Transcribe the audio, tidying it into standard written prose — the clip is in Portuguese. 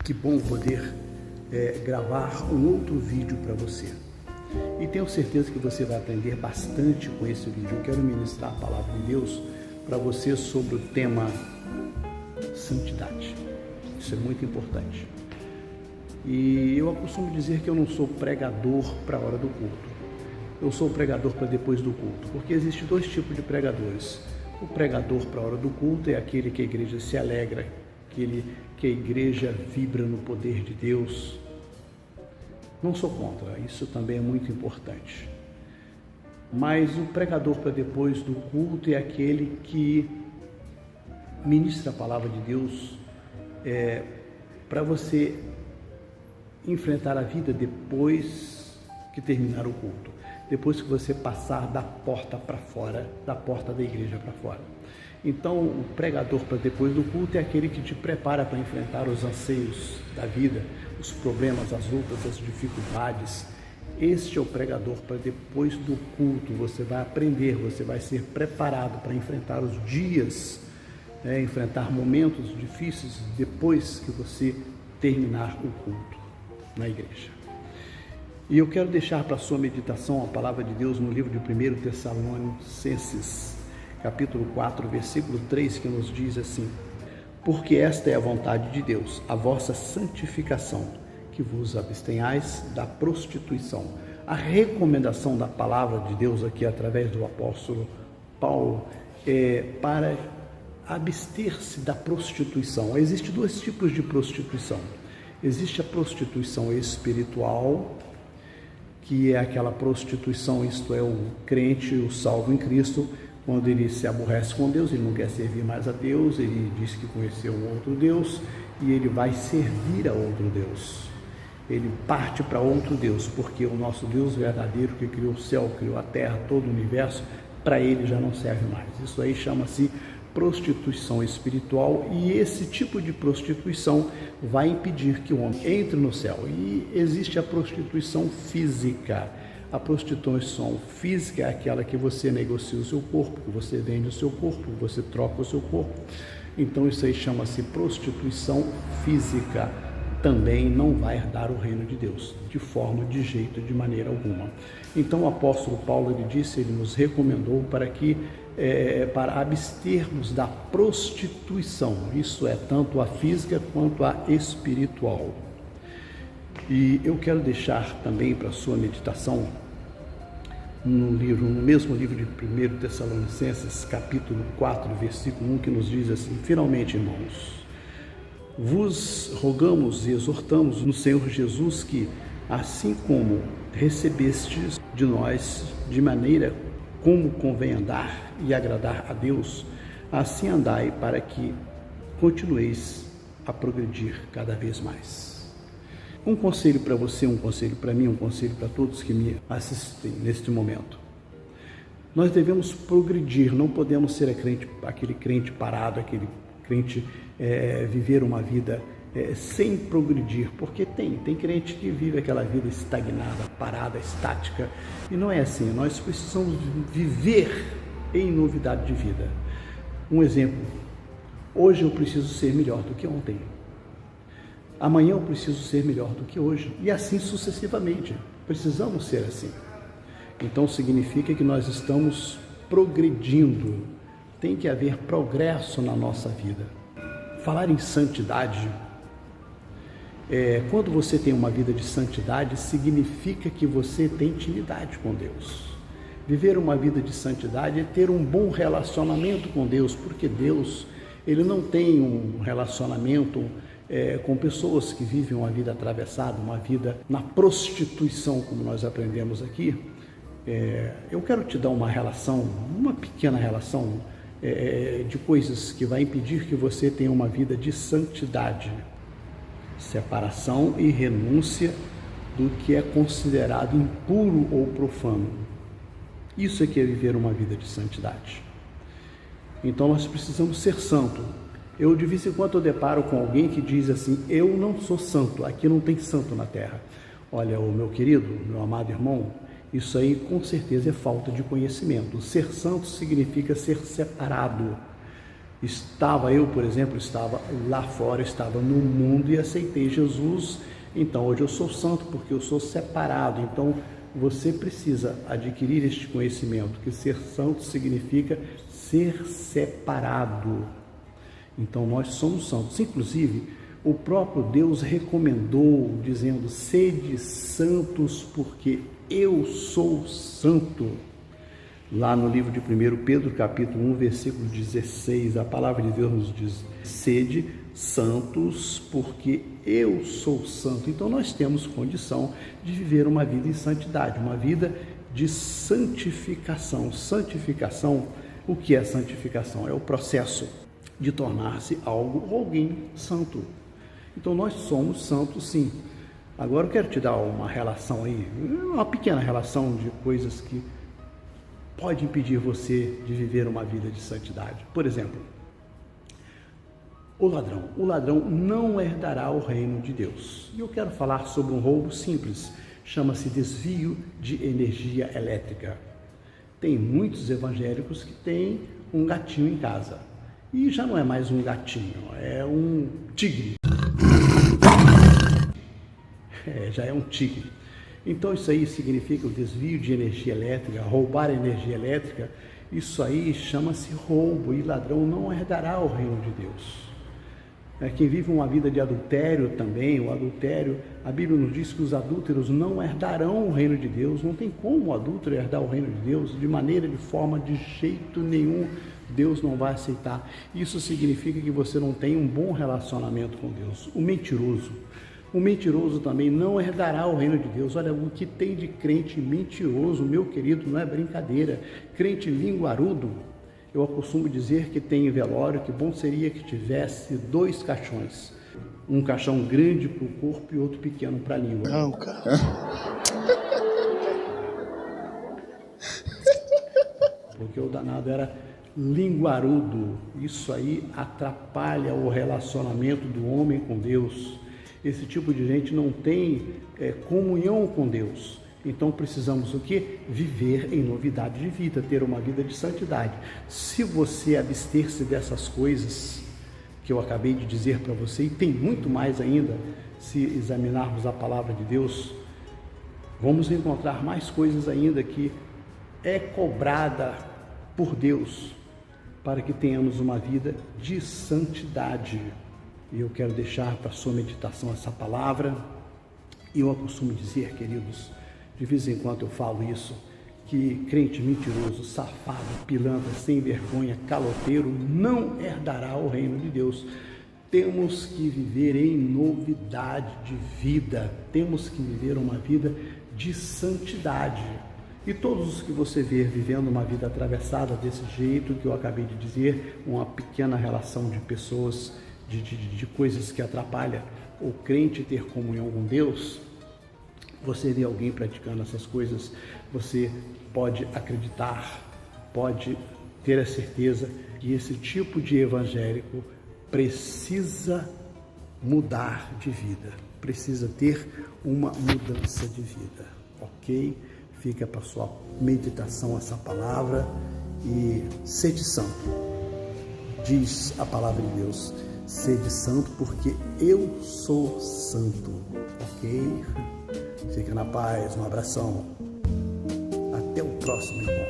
Que bom poder gravar um outro vídeo para você. E tenho certeza que você vai aprender bastante com esse vídeo. Eu quero ministrar a palavra de Deus para você sobre o tema santidade. Isso é muito importante. E eu costumo dizer que eu não sou pregador para a hora do culto. Eu sou pregador para depois do culto, porque existem dois tipos de pregadores. O pregador para a hora do culto é aquele que a igreja se alegra, aquele que a igreja vibra no poder de Deus. Não sou contra, isso também é muito importante. Mas o pregador para depois do culto é aquele que ministra a palavra de Deus para você enfrentar a vida depois que terminar o culto, depois que você passar da porta para fora, da porta da igreja para fora. Então, o pregador para depois do culto é aquele que te prepara para enfrentar os anseios da vida, os problemas, as lutas, as dificuldades. Este é o pregador para depois do culto. Você vai aprender, você vai ser preparado para enfrentar os dias, enfrentar momentos difíceis depois que você terminar o culto na igreja. E eu quero deixar para a sua meditação a palavra de Deus no livro de 1 Tessalonicenses, capítulo 4, versículo 3, que nos diz assim: porque esta é a vontade de Deus, a vossa santificação, que vos abstenhais da prostituição. A recomendação da palavra de Deus aqui, através do apóstolo Paulo, é para abster-se da prostituição. Existem dois tipos de prostituição. Existe a prostituição espiritual, que é aquela prostituição, isto é, o crente, o salvo em Cristo, quando ele se aborrece com Deus, ele não quer servir mais a Deus, ele diz que conheceu um outro Deus e ele vai servir a outro Deus. Ele parte para outro Deus, porque o nosso Deus verdadeiro, que criou o céu, criou a terra, todo o universo, para ele já não serve mais. Isso aí chama-se prostituição espiritual, e esse tipo de prostituição vai impedir que o homem entre no céu. E existe a prostituição física. A prostituição física é aquela que você negocia o seu corpo, que você vende o seu corpo, que você troca o seu corpo. Então isso aí chama-se prostituição física. Também não vai herdar o reino de Deus, de forma, de jeito, de maneira alguma. Então o apóstolo Paulo, ele nos recomendou para abstermos da prostituição, isso é, tanto a física quanto a espiritual. E eu quero deixar também para a sua meditação, no mesmo livro de 1 Tessalonicenses, capítulo 4, versículo 1, que nos diz assim: finalmente, irmãos, vos rogamos e exortamos no Senhor Jesus que, assim como recebestes de nós de maneira como convém andar e agradar a Deus, assim andai, para que continueis a progredir cada vez mais. Um conselho para você, um conselho para mim, um conselho para todos que me assistem neste momento. Nós devemos progredir, não podemos ser aquele crente parado, aquele crente viver uma vida sem progredir, porque tem crente que vive aquela vida estagnada, parada, estática, e não é assim. Nós precisamos viver em novidade de vida. Um exemplo: hoje eu preciso ser melhor do que ontem, amanhã eu preciso ser melhor do que hoje, e assim sucessivamente. Precisamos ser assim. Então significa que nós estamos progredindo, tem que haver progresso na nossa vida. Falar em santidade, quando você tem uma vida de santidade, significa que você tem intimidade com Deus. Viver uma vida de santidade é ter um bom relacionamento com Deus, porque Deus, ele não tem um relacionamento com pessoas que vivem uma vida atravessada, uma vida na prostituição, como nós aprendemos aqui. Eu quero te dar uma pequena relação de coisas que vai impedir que você tenha uma vida de santidade. Separação e renúncia do que é considerado impuro ou profano. Isso é que é viver uma vida de santidade. Então nós precisamos ser santos. De vez em quando eu deparo com alguém que diz assim: eu não sou santo, aqui não tem santo na terra. Olha, meu querido, meu amado irmão, isso aí com certeza é falta de conhecimento. Ser santo significa ser separado. Eu, por exemplo, estava lá fora, estava no mundo e aceitei Jesus. Então, hoje eu sou santo porque eu sou separado. Então, você precisa adquirir este conhecimento, que ser santo significa ser separado. Então, nós somos santos. Inclusive, o próprio Deus recomendou, dizendo: sede santos porque eu sou santo. Lá no livro de 1 Pedro, capítulo 1, versículo 16, a palavra de Deus nos diz: sede santos, porque eu sou santo. Então nós temos condição de viver uma vida em santidade, uma vida de santificação. Santificação, o que é santificação? É o processo de tornar-se algo ou alguém santo. Então nós somos santos, sim. Agora eu quero te dar uma relação aí, uma pequena relação de coisas que pode impedir você de viver uma vida de santidade. Por exemplo, o ladrão não herdará o reino de Deus. E eu quero falar sobre um roubo simples, chama-se desvio de energia elétrica. Tem muitos evangélicos que têm um gatinho em casa, e já não é mais um gatinho, é um tigre. Já é um tigre. Então isso aí significa o desvio de energia elétrica, roubar energia elétrica. Isso aí chama-se roubo, e ladrão não herdará o reino de Deus. Quem vive uma vida de adultério também, o adultério, a Bíblia nos diz que os adúlteros não herdarão o reino de Deus. Não tem como o adúltero herdar o reino de Deus, de maneira, de forma, de jeito nenhum. Deus não vai aceitar. Isso significa que você não tem um bom relacionamento com Deus. O mentiroso também não herdará o reino de Deus. Olha, o que tem de crente mentiroso, meu querido, não é brincadeira. Crente linguarudo, eu costumo dizer que tem velório, que bom seria que tivesse 2 caixões. Um caixão grande para o corpo e outro pequeno para a língua. Não, cara. Porque o danado era linguarudo. Isso aí atrapalha o relacionamento do homem com Deus. Esse tipo de gente não tem comunhão com Deus. Então precisamos o quê? Viver em novidade de vida, ter uma vida de santidade. Se você abster-se dessas coisas que eu acabei de dizer para você, e tem muito mais ainda, se examinarmos a palavra de Deus, vamos encontrar mais coisas ainda que é cobrada por Deus para que tenhamos uma vida de santidade. E eu quero deixar para a sua meditação essa palavra. E eu costumo dizer, queridos, de vez em quando eu falo isso, que crente mentiroso, safado, pilantra, sem vergonha, caloteiro, não herdará o reino de Deus. Temos que viver em novidade de vida, temos que viver uma vida de santidade. E todos os que você vê vivendo uma vida atravessada desse jeito que eu acabei de dizer, uma pequena relação de pessoas, de coisas que atrapalham o crente ter comunhão com Deus, você vê alguém praticando essas coisas, você pode acreditar, pode ter a certeza que esse tipo de evangélico precisa mudar de vida, precisa ter uma mudança de vida, ok? Fica para sua meditação essa palavra e sede santo, diz a palavra de Deus, sede santo porque eu sou santo, ok? Fica na paz, um abração, até o próximo encontro.